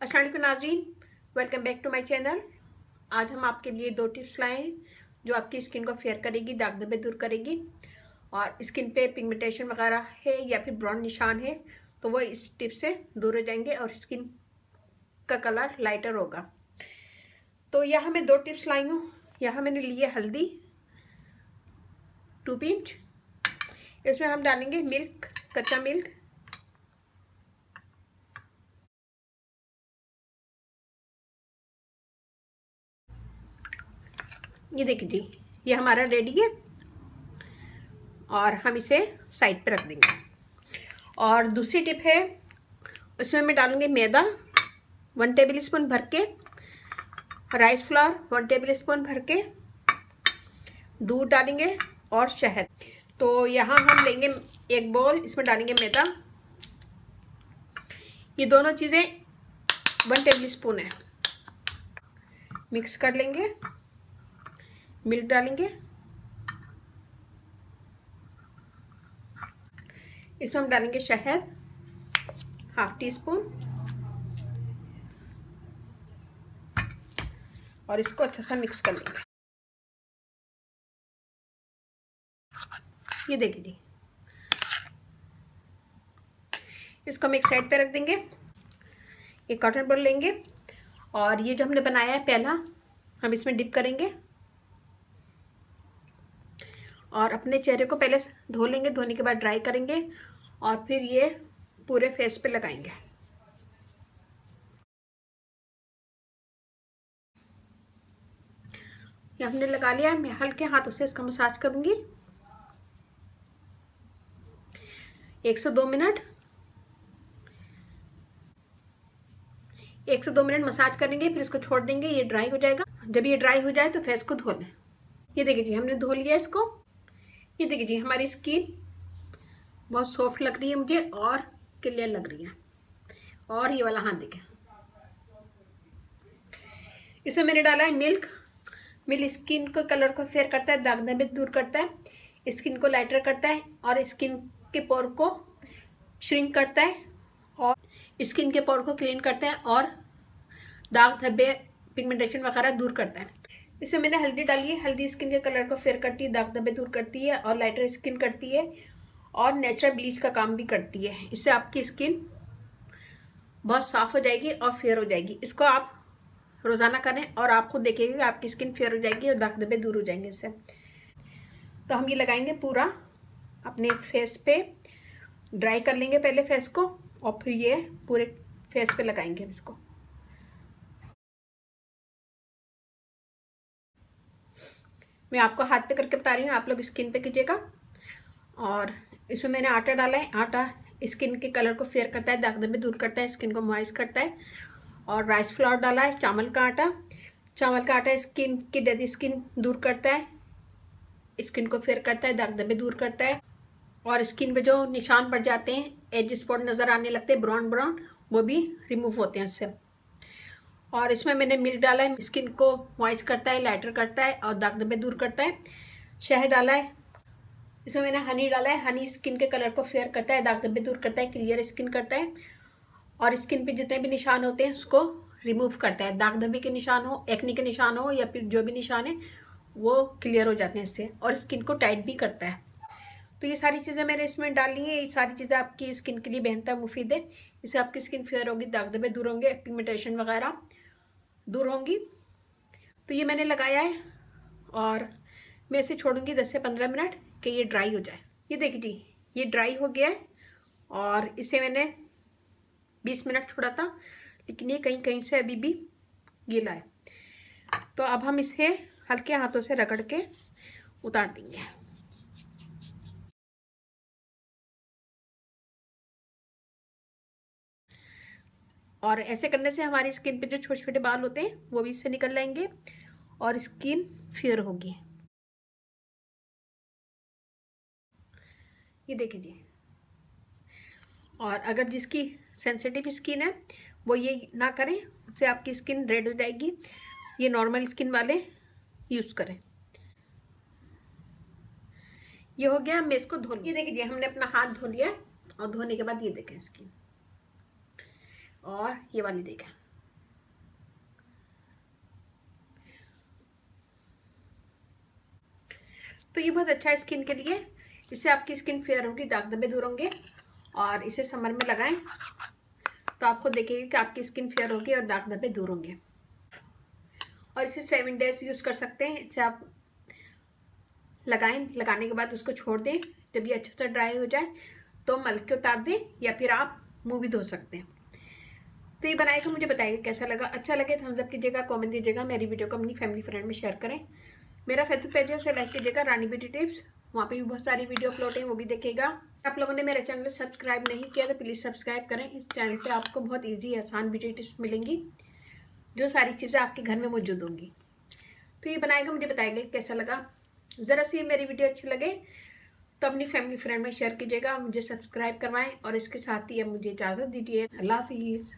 अस्सलाम वालेकुम नाज़रीन, welcome back to my channel. आज हम आपके लिए 2 टिप्स लाए हैं जो आपकी स्किन को फेयर करेगी, दाग धब्बे दूर करेगी और स्किन पे पिगमेंटेशन वगैरह है या फिर ब्राउन निशान है तो वो इस टिप से दूर हो जाएंगे और स्किन का कलर लाइटर होगा। तो यहाँ मैं 2 टिप्स लाई हूँ। यहाँ मैंने ली है हल्दी 2 पिंच। इसमें हम डालेंगे मिल्क, कच्चा मिल्क। ये देखिए जी, ये हमारा रेडी है और हम इसे साइड पे रख देंगे। और दूसरी टिप है, इसमें मैं डालूंगी मैदा 1 टेबल स्पून भर के, राइस फ्लावर 1 टेबल स्पून भर के, दूध डालेंगे और शहद। तो यहाँ हम लेंगे एक बोल, इसमें डालेंगे मैदा। ये दोनों चीज़ें 1 टेबल स्पून है। मिक्स कर लेंगे, मिल्क डालेंगे, इसमें हम डालेंगे शहद 1/2 टीस्पून और इसको अच्छा सा मिक्स कर लेंगे। ये देखिए जी, इसको हम एक साइड पे रख देंगे। एक कॉटन बॉल लेंगे और ये जो हमने बनाया है पहला, हम इसमें डिप करेंगे और अपने चेहरे को पहले धो लेंगे। धोने के बाद ड्राई करेंगे और फिर ये पूरे फेस पे लगाएंगे। ये हमने लगा लिया है। मैं हल्के हाथों से इसका मसाज करूंगी 1 से 2 मिनट। 1 से 2 मिनट मसाज करेंगे, फिर इसको छोड़ देंगे, ये ड्राई हो जाएगा। जब ये ड्राई हो जाए तो फेस को धो लें। ये देखिए जी, हमने धो लिया इसको। ये देखिए जी, हमारी स्किन बहुत सॉफ्ट लग रही है मुझे और क्लियर लग रही है। और ये वाला हाथ देखें, इसमें मैंने डाला है मिल्क। मिल्क स्किन को कलर को फेयर करता है, दाग धब्बे दूर करता है, स्किन को लाइटर करता है और स्किन के पोर को श्रिंक करता है और स्किन के पोर को क्लीन करता है और दाग धब्बे पिगमेंटेशन वगैरह दूर करता है। इसमें मैंने हल्दी डाली है। हल्दी स्किन के कलर को फेयर करती है, दाग धब्बे दूर करती है और लाइटर स्किन करती है और नेचुरल ब्लीच का काम भी करती है। इससे आपकी स्किन बहुत साफ हो जाएगी और फेयर हो जाएगी। इसको आप रोजाना करें और आप खुद देखेंगे कि आपकी स्किन फेयर हो जाएगी और दाग धब्बे दूर हो जाएंगे इससे। तो हम ये लगाएंगे पूरा अपने फेस पे, ड्राई कर लेंगे पहले फेस को और फिर ये पूरे फेस पे लगाएंगे हम इसको। मैं आपको हाथ पे करके बता रही हूँ, आप लोग स्किन पे कीजिएगा। और इसमें मैंने आटा डाला है। आटा स्किन के कलर को फेयर करता है, दाग धब्बे दूर करता है, स्किन को मॉइस्ट करता है। और राइस फ्लावर डाला है, चावल का आटा। चावल का आटा स्किन की डेड स्किन दूर करता है, स्किन को फेयर करता है, दाग धब्बे दूर करता है और स्किन पे जो निशान पड़ जाते हैं, एज स्पॉट नज़र आने लगते हैं ब्राउन ब्राउन, वो भी रिमूव होते हैं उससे। और इसमें मैंने मिल्क डाला है, स्किन को मॉइस्ट करता है, लाइटर करता है और दाग धब्बे दूर करता है। शहद डाला है, इसमें मैंने हनी डाला है। हनी स्किन के कलर को फेयर करता है, दाग धब्बे दूर करता है, क्लियर स्किन करता है और स्किन पे जितने भी निशान होते हैं उसको रिमूव करता है। दाग धब्बे के निशान हो, एक्ने के निशान हो या फिर जो भी निशान है वो क्लियर हो जाते हैं इससे और स्किन को टाइट भी करता है। तो ये सारी चीज़ें मैंने इसमें डाली हैं। ये सारी चीज़ें आपकी स्किन के लिए बेहतर मुफीद है। इससे आपकी स्किन फेयर होगी, दाग धब्बे दूर होंगे, पिगमेंटेशन वगैरह दूर होंगी। तो ये मैंने लगाया है और मैं इसे छोड़ूंगी 10 से 15 मिनट कि ये ड्राई हो जाए। ये देखिए जी, ये ड्राई हो गया है और इसे मैंने 20 मिनट छोड़ा था, लेकिन ये कहीं कहीं से अभी भी गीला है। तो अब हम इसे हल्के हाथों से रगड़ के उतार देंगे। और ऐसे करने से हमारी स्किन पे जो छोटे छोटे बाल होते हैं वो भी इससे निकल जाएंगे और स्किन फेयर होगी। ये देखिए जी। और अगर जिसकी सेंसिटिव स्किन है वो ये ना करें, उससे आपकी स्किन रेड हो जाएगी। ये नॉर्मल स्किन वाले यूज़ करें। ये हो गया, मैं इसको धो लिया। देखिए हमने अपना हाथ धो लिया और धोने के बाद ये देखें स्किन और ये वाली देखें, तो ये बहुत अच्छा है स्किन के लिए, इससे आपकी स्किन फेयर होगी, दाग धब्बे दूर होंगे। और इसे समर में लगाएं तो आप खुद देखेंगे कि आपकी स्किन फेयर होगी और दाग धब्बे दूर होंगे। और इसे 7 डेज यूज़ कर सकते हैं। इसे आप लगाएं, लगाने के बाद उसको छोड़ दें। जब ये अच्छे से ड्राई हो जाए तो मल के उतार दें, या फिर आप मुँह भी धो सकते हैं। तो ये बनाएगा, मुझे बताइएगा कैसा लगा। अच्छा लगे थम्स अप कीजिएगा, कमेंट दीजिएगा, मेरी वीडियो को अपनी फैमिली फ्रेंड में शेयर करें। मेरा फेसबुक पेज है, उसे लाइक कीजिएगा, रानी ब्यूटी टिप्स। वहाँ पे भी बहुत सारी वीडियो अपलोड है, वो भी देखिएगा। आप लोगों ने मेरे चैनल सब्सक्राइब नहीं किया तो प्लीज़ सब्सक्राइब करें। इस चैनल पे आपको बहुत ईजी आसान ब्यूटी टिप्स मिलेंगी, जो सारी चीज़ें आपके घर में मौजूद होंगी। तो ये बनाएगा, मुझे बताइएगा कैसा लगा। ज़रा सी मेरी वीडियो अच्छी लगे तो अपनी फैमिली फ्रेंड में शेयर कीजिएगा, मुझे सब्सक्राइब करवाएं। और इसके साथ ही अब मुझे इजाज़त दीजिए। अल्लाह हाफिज़।